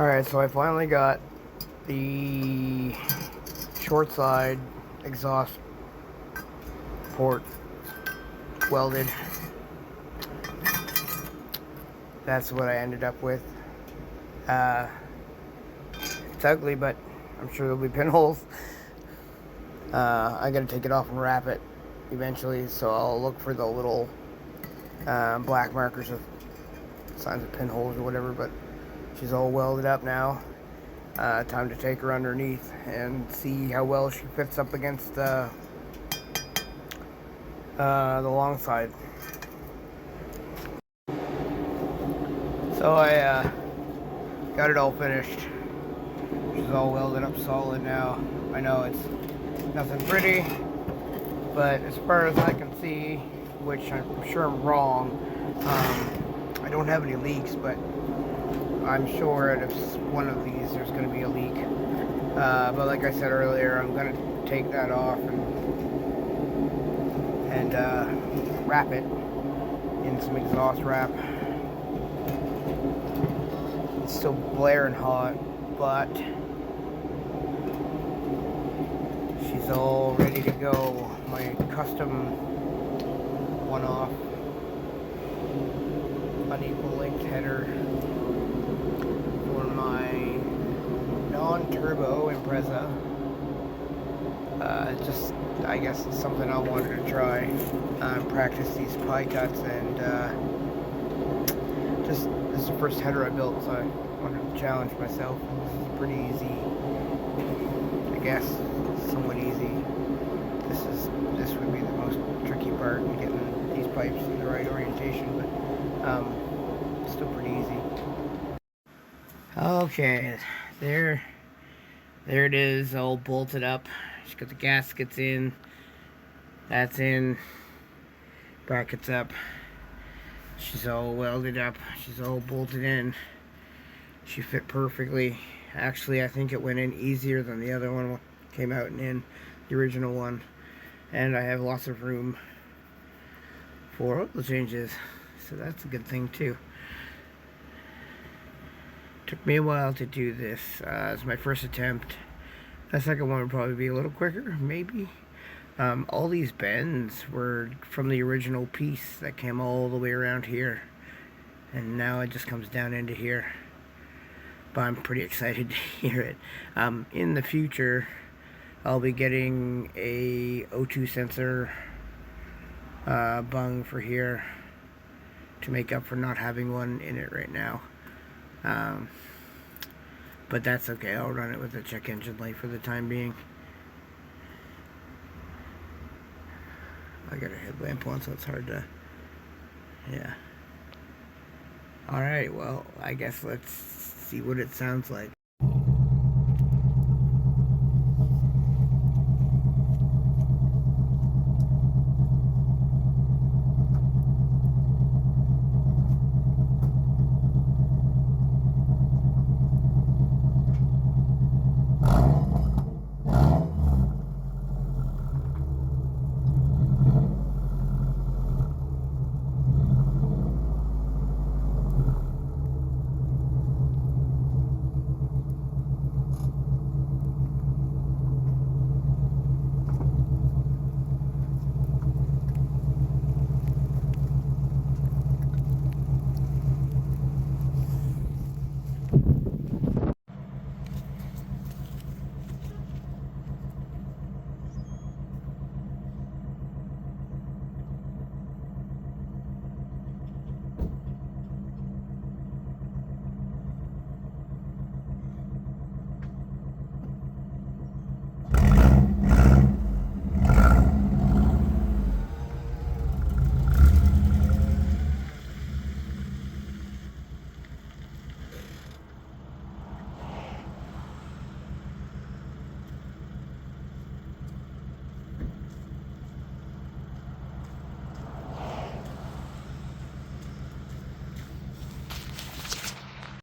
Alright, so I finally got the short side exhaust port welded. That's what I ended up with. It's ugly, but I'm sure there'll be pinholes. I gotta take it off and wrap it eventually, so I'll look for the little black markers of signs of pinholes or whatever, but she's all welded up now. Time to take her underneath and see how well she fits up against the long side. So I got it all finished. She's all welded up solid now. I know it's nothing pretty, but as far as I can see, which I'm sure I'm wrong, I don't have any leaks, but I'm sure that if one of these there's going to be a leak. But like I said earlier, I'm going to take that off and wrap it in some exhaust wrap. It's still blaring hot, but she's all ready to go. My custom one-off unequal linked header for my non-turbo impreza. Just, I guess, it's something I wanted to try. Practice these pie cuts, and just this is the first header I built, so I wanted to challenge myself. This is pretty easy, I guess, somewhat easy. This would be the most tricky part in getting these pipes in the right orientation, but still pretty easy. Okay, there it is, all bolted up. She's got the gaskets in, that's in, brackets up. She's all welded up, she's all bolted in. She fit perfectly. Actually, I think it went in easier than the other one came out and in, the original one. And I have lots of room for oil changes, so that's a good thing too. Took me a while to do this. It's my first attempt. The second one would probably be a little quicker, maybe. All these bends were from the original piece that came all the way around here, and now it just comes down into here. But I'm pretty excited to hear it. In the future, I'll be getting a O2 sensor bung for here to make up for not having one in it right now. But that's okay, I'll run it with a check engine light for the time being. I got a headlamp on, so it's hard to, yeah. Alright, well, I guess let's see what it sounds like.